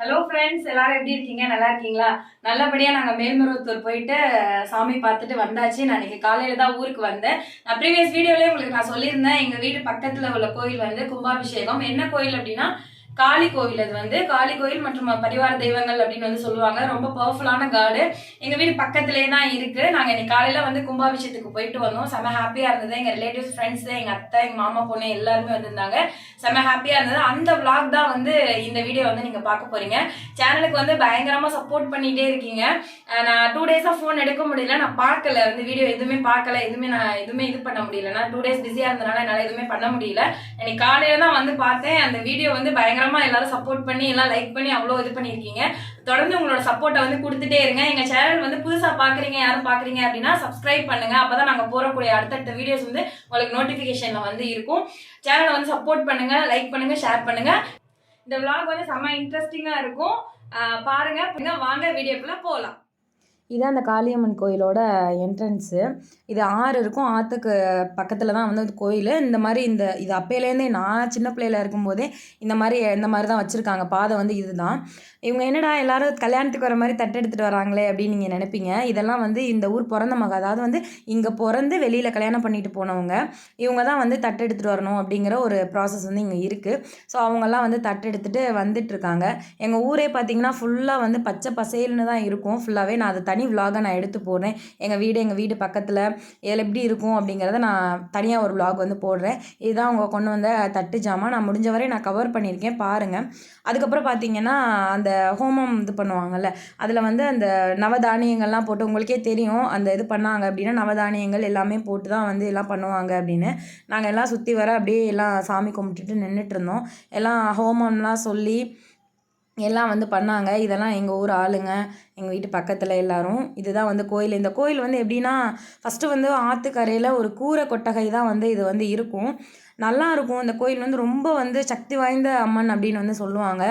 Hello friends, எல்லாரும் எப்படி இருக்கீங்க? நல்லா இருக்கீங்களா? நல்லபடியாக நாங்கள் மேல்மருவத்தூர் போயிட்டு சாமி பார்த்துட்டு வந்தாச்சு. நான் இன்னைக்கு காலையில் தான் ஊருக்கு வந்தேன். நான் ப்ரீவியஸ் வீடியோலேயே உங்களுக்கு நான் சொல்லியிருந்தேன், எங்கள் வீட்டு பக்கத்தில் உள்ள கோயில் வந்து கும்பாபிஷேகம். என்ன கோயில் அப்படின்னா காளி கோவில். அது வந்து காளி கோயில் மற்றும் பரிவார தெய்வங்கள் அப்படின்னு வந்து சொல்லுவாங்க. ரொம்ப பவர்ஃபுல்லான காடு. எங்கள் வீடு பக்கத்துலேயே தான் இருக்குது. நாங்கள் இன்னைக்கு காலையில் வந்து கும்பாபிஷேகத்துக்கு போயிட்டு வந்தோம். செம ஹாப்பியாக இருந்தது. எங்கள் ரிலேட்டிவ்ஸ், ஃப்ரெண்ட்ஸு, எங்கள் அத்தை, எங்கள் மாமா பொண்ணு எல்லாருமே வந்திருந்தாங்க. செம ஹாப்பியாக இருந்தது. அந்த விளாக் தான் வந்து இந்த வீடியோ வந்து நீங்கள் பார்க்க போகிறீங்க. சேனலுக்கு வந்து பயங்கரமாக சப்போர்ட் பண்ணிகிட்டே இருக்கீங்க. நான் 2 டேஸாக ஃபோன் எடுக்க முடியல. நான் பார்க்கல, வந்து வீடியோ எதுவுமே பார்க்கல, நான் எதுவுமே இது பண்ண முடியல. நான் 2 டேஸ் பிஸியாக இருந்தனால என்னால் எதுவுமே பண்ண முடியல. இன்னைக்கு காலையில் தான் வந்து பார்த்தேன். அந்த வீடியோ வந்து பயங்கரமாக எல்லாரும் சப்போர்ட் பண்ணி எல்லாம் லைக் பண்ணி அவ்வளோ இது பண்ணியிருக்கீங்க. தொடர்ந்து உங்களோட சப்போர்ட்டை வந்து கொடுத்துட்டே இருங்க. எங்கள் சேனல் வந்து புதுசாக பார்க்குறீங்க, யாரும் பார்க்குறீங்க அப்படின்னா சப்ஸ்கிரைப் பண்ணுங்க. அப்போ தான் நாங்கள் போகக்கூடிய அடுத்தடுத்த வீடியோஸ் வந்து உங்களுக்கு நோட்டிஃபிகேஷனில் வந்து இருக்கும். சேனலை வந்து சப்போர்ட் பண்ணுங்க, லைக் பண்ணுங்க, ஷேர் பண்ணுங்க. இந்த vlog வந்து செம்ம இன்ட்ரெஸ்டிங்காக இருக்கும். பாருங்க, வாங்க வீடியோக்குள்ள போகலாம். இதான் அந்த காளியம்மன் கோயிலோட என்ட்ரன்ஸு. இது ஆறு இருக்கும். ஆற்றுக்கு பக்கத்தில் தான் வந்து கோயில். இந்த மாதிரி இது அப்பையிலேருந்தே நான் சின்ன பிள்ளையில இருக்கும்போதே இந்த மாதிரி தான் வச்சுருக்காங்க. பாதை வந்து இதுதான். இவங்க என்னடா எல்லாரும் கல்யாணத்துக்கு வர மாதிரி தட்டு எடுத்துகிட்டு வராங்களே அப்படின்னு நீங்கள் நினைப்பீங்க. இதெல்லாம் வந்து இந்த ஊர் பிறந்த மக, அதாவது வந்து இங்கே பிறந்து வெளியில் கல்யாணம் பண்ணிட்டு போனவங்க, இவங்க தான் வந்து தட்டு எடுத்துகிட்டு வரணும் அப்படிங்கிற ஒரு ப்ராசஸ் வந்து இங்கே இருக்குது. ஸோ அவங்கெல்லாம் வந்து தட்டு எடுத்துகிட்டு வந்துட்டுருக்காங்க. எங்கள் ஊரே பார்த்திங்கன்னா ஃபுல்லாக வந்து பச்சை பசேல்னு தான் இருக்கும். ஃபுல்லாகவே நான் அதை தனி விலாகை நான் எடுத்து போடுறேன். எங்கள் வீடு பக்கத்தில் இதில் எப்படி இருக்கும் அப்படிங்கிறத நான் தனியாக ஒரு விலாக் வந்து போடுறேன். இதுதான் அவங்க கொண்டு வந்த தட்டு ஜாமான். நான் முடிஞ்ச வரை நான் கவர் பண்ணியிருக்கேன், பாருங்கள். அதுக்கப்புறம் பார்த்தீங்கன்னா அந்த ஹோமம் இது பண்ணுவாங்கள்ல, அதில் வந்து அந்த நவதானியங்கள்லாம் போட்டு, உங்களுக்கே தெரியும் அந்த இது பண்ணாங்க அப்படின்னா நவதானியங்கள் எல்லாமே போட்டு தான் வந்து எல்லாம் பண்ணுவாங்க அப்படின்னு. நாங்கள் எல்லாம் சுற்றி வர அப்படியே எல்லாம் சாமி கும்பிட்டுட்டு நின்றுட்டு இருந்தோம். எல்லாம் ஹோமம்லாம் சொல்லி எல்லாம் வந்து பண்ணாங்க. இதெல்லாம் எங்கள் ஊர் ஆளுங்க, எங்கள் வீட்டு பக்கத்தில் எல்லாரும். இதுதான் வந்து கோயில். இந்த கோயில் வந்து எப்படின்னா, ஃபஸ்ட்டு வந்து ஆற்றுக்கரையில் ஒரு கூரை கொட்டகை தான் வந்து இது வந்து இருக்கும். நல்லாயிருக்கும். இந்த கோயில் வந்து ரொம்ப வந்து சக்தி வாய்ந்த அம்மன் அப்படின்னு வந்து சொல்லுவாங்க.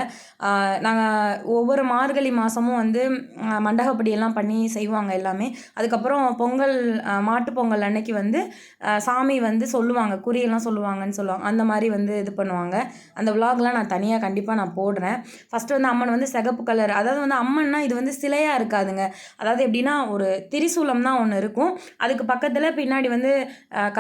நாங்கள் ஒவ்வொரு மார்கழி மாதமும் வந்து மண்டகப்படியெல்லாம் பண்ணி செய்வாங்க எல்லாமே. அதுக்கப்புறம் பொங்கல், மாட்டுப் பொங்கல் அன்னைக்கு வந்து சாமி வந்து சொல்லுவாங்க, குறியெல்லாம் சொல்லுவாங்கன்னு சொல்லுவாங்க. அந்த மாதிரி வந்து இது பண்ணுவாங்க. அந்த விலாக்லாம் நான் தனியாக கண்டிப்பாக நான் போடுறேன். ஃபஸ்ட்டு வந்து அம்மன் வந்து சிகப்பு கலர், அதாவது வந்து அம்மன்னா இது வந்து சிலையாக இருக்காதுங்க. அதாவது எப்படின்னா ஒரு திரிசூலம் தான் ஒன்று இருக்கும். அதுக்கு பக்கத்தில் பின்னாடி வந்து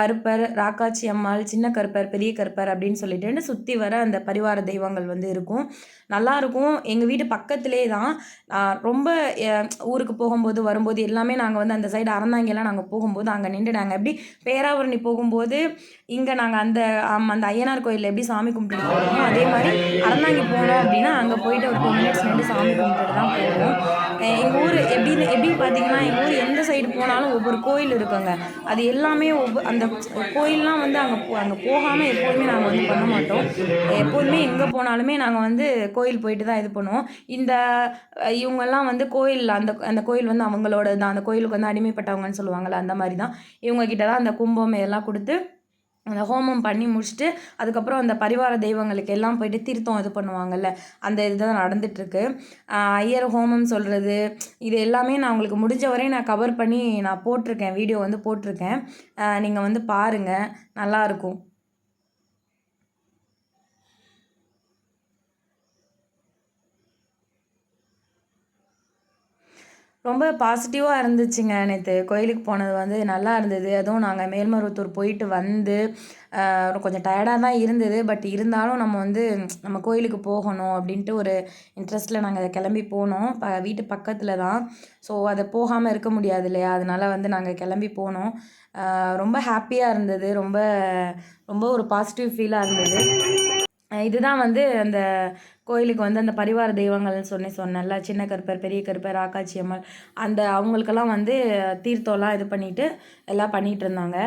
கருப்பர், ராக்காச்சி அம்மாள், சின்ன கருப்பர், பெரிய கருப்பர் அப்படின்னு சொல்லிட்டு சுற்றி வர அந்த பரிவார தெய்வங்கள் வந்து இருக்கும். நல்லாயிருக்கும். எங்கள் வீட்டு பக்கத்திலே தான். ரொம்ப ஊருக்கு போகும்போது வரும்போது எல்லாமே நாங்கள் வந்து அந்த சைடு அறந்தாங்கெல்லாம் நாங்கள் போகும்போது அங்கே நின்று நாங்கள் எப்படி பேராவூரணி போகும்போது இங்கே நாங்கள் அந்த ஐயனார் கோயிலில் எப்படி சாமி கும்பிட்டுட்டு போகிறோமோ அதே மாதிரி அறந்தாங்கி போனோம் அப்படின்னா அங்கே போயிட்டு ஒரு 2 மினிட்ஸ் நின்று சாமி கும்பிட்டுட்டு தான் போவோம். எங்கள் ஊர் எப்படி பார்த்தீங்கன்னா, எங்கள் ஊர் எந்த சைடு போனாலும் ஒவ்வொரு கோயில் இருக்குங்க. அது எல்லாமே அந்த கோயிலெலாம் வந்து அங்கே போகாமல் எப்போதுமே நாங்கள் வந்து பண்ண மாட்டோம். எப்போதுமே எங்கே போனாலுமே நாங்கள் வந்து கோயில் போயிட்டு தான் இது பண்ணுவோம். இவங்கெல்லாம் வந்து கோயில், அந்த கோயில் வந்து அவங்களோட தான். அந்த கோயிலுக்கு வந்து அடிமைப்பட்டவங்கன்னு சொல்லுவாங்கள்ல, அந்த மாதிரி தான். இவங்ககிட்ட தான் அந்த கும்பம் இதெல்லாம் கொடுத்து அந்த ஹோமம் பண்ணி முடிச்சுட்டு அதுக்கப்புறம் அந்த பரிவார தெய்வங்களுக்கு எல்லாம் போயிட்டு தீர்த்தம் இது பண்ணுவாங்கள்ல, அந்த இதுதான் நடந்துகிட்ருக்கு. ஐயர் ஹோமம் சொல்கிறது இது எல்லாமே நான் உங்களுக்கு முடிஞ்ச வரையும் நான் கவர் பண்ணி நான் போட்டிருக்கேன், வீடியோ வந்து போட்டிருக்கேன். நீங்கள் வந்து பாருங்கள், நல்லாயிருக்கும். ரொம்ப பாசிட்டிவாக இருந்துச்சுங்க. நேற்று கோயிலுக்கு போனது வந்து நல்லா இருந்தது. அதுவும் நாங்கள் மேல்மருவத்தூர் போயிட்டு வந்து கொஞ்சம் டயர்டாக தான் இருந்தது. பட் இருந்தாலும் நம்ம வந்து நம்ம கோயிலுக்கு போகணும் அப்படின்ட்டு ஒரு இன்ட்ரெஸ்ட்டில் நாங்கள் கிளம்பி போனோம். வீட்டு பக்கத்தில் தான். ஸோ அதை போகாமல் இருக்க முடியாது இல்லையா, அதனால வந்து நாங்கள் கிளம்பி போனோம். ரொம்ப ஹாப்பியாக இருந்தது. ரொம்ப ரொம்ப ஒரு பாசிட்டிவ் ஃபீலாக இருந்தது. இதுதான் வந்து அந்த கோயிலுக்கு வந்து அந்த பரிவார தெய்வங்கள்னு சொன்னேன்ல, சின்ன கருப்பர், பெரிய கருப்பர், ராக்காச்சி அம்மாள், அவங்களுக்கெல்லாம் வந்து தீர்த்தம்லாம் இது பண்ணிட்டு எல்லாம் பண்ணிகிட்டு இருந்தாங்க.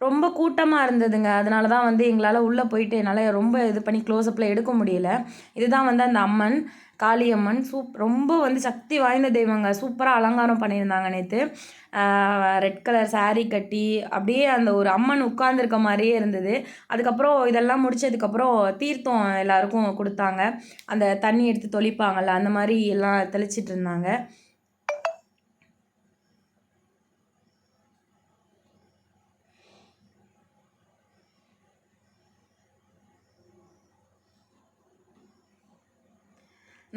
ரொம்ப கூட்டமாக இருந்ததுங்க. அதனால தான் வந்து எங்களால் உள்ளே போயிட்டு என்னால் ரொம்ப இது பண்ணி க்ளோஸ்அப்பில் எடுக்க முடியல. இதுதான் வந்து அந்த அம்மன், காளியம்மன். ரொம்ப வந்து சக்தி வாய்ந்த தெய்வங்க. சூப்பராக அலங்காரம் பண்ணியிருந்தாங்க நேற்று. ரெட் கலர் சாரீ கட்டி அப்படியே அந்த ஒரு அம்மன் உட்கார்ந்துருக்க மாதிரியே இருந்தது. அதுக்கப்புறம் இதெல்லாம் முடித்ததுக்கப்புறம் தீர்த்தம் எல்லாருக்கும் கொடுத்தாங்க. அந்த தண்ணி எடுத்து தொளிப்பாங்கள்ல, அந்த மாதிரி எல்லாம் தெளிச்சிட்டு இருந்தாங்க.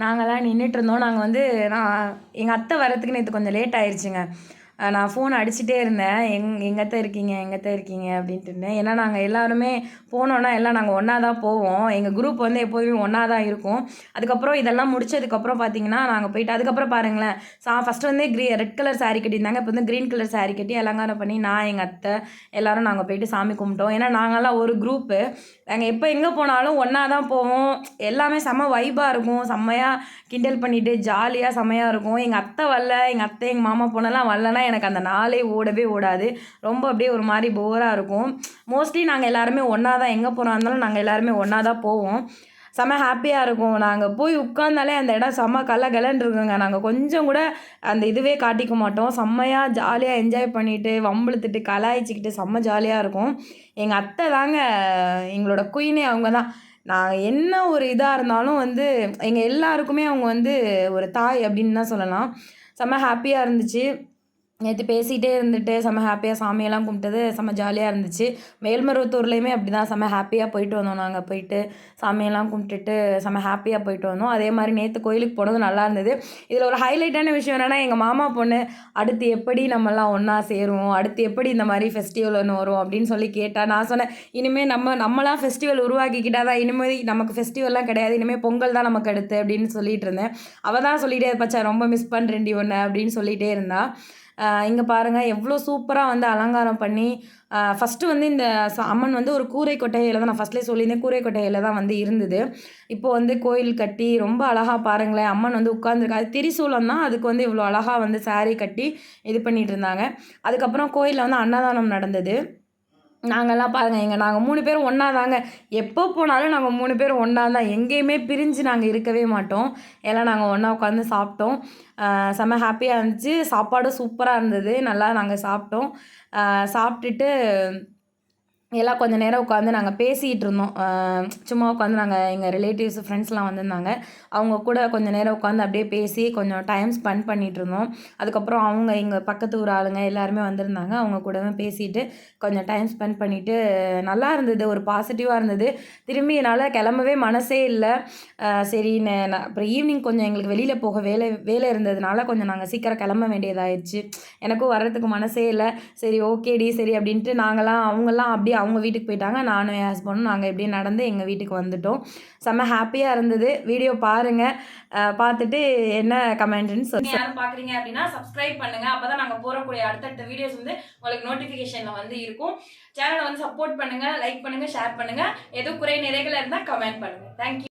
நாங்கள்லாம் நின்றுட்டு இருந்தோம். நாங்கள் வந்து எங்கள் அத்தை வரத்துக்கு நேற்று கொஞ்சம் லேட் ஆயிடுச்சுங்க. நான் ஃபோன் அடிச்சுட்டே இருந்தேன். எங்கத்த இருக்கீங்க எங்கத்த இருக்கீங்க அப்படின்ட்டு இருந்தேன். ஏன்னா நாங்கள் எல்லாருமே போனோன்னா எல்லாம் நாங்கள் ஒன்றா தான் போவோம். எங்கள் குரூப் வந்து எப்போதுமே ஒன்றா தான் இருக்கும். அதுக்கப்புறம் இதெல்லாம் முடிச்சதுக்கப்புறம் பார்த்தீங்கன்னா நாங்கள் போயிட்டு அதுக்கப்புறம் பாருங்களேன், ஃபஸ்ட்டு வந்து ரெட் கலர் சாரீ கட்டியிருந்தாங்க. இப்போ வந்து க்ரீன் கலர் சாரீ கட்டி அலங்காரம் பண்ணி நான் எங்கள் அத்தை எல்லோரும் நாங்கள் போயிட்டு சாமி கும்பிட்டோம். ஏன்னா நாங்கள்லாம் ஒரு குரூப்பு. நாங்கள் எப்போ எங்கே போனாலும் ஒன்றா தான் போவோம். எல்லாமே செம்ம வைபாக இருக்கும். செம்மையாக கிண்டல் பண்ணிவிட்டு ஜாலியாக செம்மையாக இருக்கும். எங்கள் அத்தை வரல, எங்கள் அத்தை எங்கள் மாமா பொண்ணெல்லாம் வரலன்னா எனக்கு அந்த நாளே ஓடவே ஓடாது. ரொம்ப அப்படியே ஒரு மாதிரி போராக இருக்கும். மோஸ்ட்லி நாங்கள் எல்லாருமே ஒன்றா தான் எங்கே போகிறா இருந்தாலும் நாங்கள் எல்லாருமே ஒன்றா தான் போவோம். செம்ம ஹாப்பியாக இருக்கும். நாங்கள் போய் உட்காந்தாலே அந்த இடம் செம்ம கலகலன்னு இருக்குங்க. நாங்கள் கொஞ்சம் கூட அந்த இதுவே காட்டிக்க மாட்டோம். செம்மையாக ஜாலியாக என்ஜாய் பண்ணிவிட்டு வம்பிழுத்துட்டு கலாய்ச்சிக்கிட்டு செம்ம ஜாலியாக இருக்கும். எங்கள் அத்தை தாங்க எங்களோட குயினே அவங்க தான். நான் என்ன ஒரு இதாக இருந்தாலும் வந்து எங்கள் எல்லாருக்குமே அவங்க வந்து ஒரு தாய் அப்படின்னு தான் சொல்லலாம். செம்ம ஹாப்பியாக இருந்துச்சு. நேற்று பேசிகிட்டே இருந்துட்டு செம்ம ஹாப்பியாக சாமியெல்லாம் கும்பிட்டது செம்ம ஜாலியாக இருந்துச்சு. மேல்மருவத்தூர்லேயுமே அப்படி தான் செம்ம ஹாப்பியாக போயிட்டு வந்தோம். நாங்கள் போயிட்டு சாமியெல்லாம் கும்பிட்டுட்டு செம்ம ஹாப்பியாக போயிட்டு வந்தோம். அதே மாதிரி நேற்று கோயிலுக்கு போனதும் நல்லா இருந்தது. இதில் ஒரு ஹைலைட்டான விஷயம் என்னென்னா எங்கள் மாமா பொண்ணு அடுத்து எப்படி நம்மலாம் ஒன்றா சேருவோம், அடுத்து எப்படி இந்த மாதிரி ஃபெஸ்டிவல் ஒன்று வரும் அப்படின்னு சொல்லி கேட்டால் நான் சொன்னேன், இனிமேல் நம்மளாம் ஃபெஸ்டிவல் உருவாக்கிக்கிட்டால் தான் இனிமேல் நமக்கு ஃபெஸ்டிவல்லாம் கிடையாது, இனிமேல் பொங்கல் தான் நமக்கு அடுத்து அப்படின்னு சொல்லிட்டு இருந்தேன். அவள் தான் சொல்லிகிட்டே இருப்பாச்சா ரொம்ப மிஸ் பண்ணுறேன்டி ஒன்று அப்படின்னு சொல்லிகிட்டே இருந்தா. இங்கே பாருங்கள் எவ்வளோ சூப்பராக வந்து அலங்காரம் பண்ணி ஃபஸ்ட்டு வந்து இந்த அம்மன் வந்து ஒரு கூரை கொட்டையில் தான் நான் ஃபஸ்ட்லேயே சொல்லியிருந்தேன், கூரை கொட்டையில் தான் வந்து இருந்தது. இப்போது வந்து கோயில் கட்டி ரொம்ப அழகாக பாருங்களேன் அம்மன் வந்து உட்காந்துருக்கா. அது திரிசூலம் தான், அதுக்கு வந்து இவ்வளோ அழகாக வந்து சாரீ கட்டி இது பண்ணிகிட்டு இருந்தாங்க. அதுக்கப்புறம் கோயிலில் வந்து அன்னதானம் நடந்தது. நாங்கள்லாம் பாருங்கள் நாங்கள் 3 பேரும் ஒன்றா தாங்க. எப்போ போனாலும் நாங்கள் 3 பேரும் ஒன்றா தான். எங்கேயுமே பிரிஞ்சு நாங்கள் இருக்கவே மாட்டோம். எல்லாம் நாங்கள் ஒன்றா உட்காந்து சாப்பிட்டோம். செம்ம ஹாப்பியாக இருந்துச்சு. சாப்பாடும் சூப்பராக இருந்தது. நல்லா நாங்கள் சாப்பிட்டோம். சாப்பிட்டுட்டு எல்லாம் கொஞ்சம் நேரம் உட்காந்து நாங்கள் பேசிகிட்டு இருந்தோம். சும்மா உட்காந்து நாங்கள் எங்கள் ரிலேட்டிவ்ஸ் ஃப்ரெண்ட்ஸ்லாம் வந்திருந்தாங்க. அவங்க கூட கொஞ்சம் நேரம் உட்காந்து அப்படியே பேசி கொஞ்சம் டைம் ஸ்பெண்ட் பண்ணிகிட்டு இருந்தோம். அதுக்கப்புறம் அவங்க எங்கள் பக்கத்து ஊர் ஆளுங்க எல்லாருமே வந்திருந்தாங்க. அவங்க கூடவே பேசிட்டு கொஞ்சம் டைம் ஸ்பெண்ட் பண்ணிவிட்டு நல்லா இருந்தது. ஒரு பாசிட்டிவாக இருந்தது. திரும்பி என்னால் கிளம்பவே மனசே இல்லை. சரின்னு அப்புறம் ஈவினிங் கொஞ்சம் எங்களுக்கு வெளியில் போக வேலை இருந்ததுனால கொஞ்சம் நாங்கள் சீக்கிரம் கிளம்ப வேண்டியதாகிடுச்சு. எனக்கும் வர்றதுக்கு மனசே இல்லை. சரி ஓகேடி சரி அப்படின்ட்டு அவங்கெல்லாம் அப்படியே அவங்க வீட்டுக்கு போயிட்டாங்க. நானும் என் ஹஸ்பண்டும் நாங்கள் எப்படியே நடந்து எங்கள் வீட்டுக்கு வந்துட்டோம். செம்ம ஹாப்பியாக இருந்தது. வீடியோ பாருங்கள். பார்த்துட்டு என்ன கமெண்ட்னு சொல்லி யாரும் பார்க்குறீங்க அப்படின்னா சப்ஸ்கிரைப் பண்ணுங்கள். அப்போ தான் நாங்கள் போகக்கூடிய அடுத்தடுத்த வீடியோஸ் வந்து உங்களுக்கு நோட்டிஃபிகேஷனில் வந்து இருக்கும். சேனலை வந்து சப்போர்ட் பண்ணுங்கள், லைக் பண்ணுங்கள், ஷேர் பண்ணுங்கள். எதுவும் குறை நிறைகள் இருந்தால் கமெண்ட் பண்ணுங்கள். தேங்க்யூ.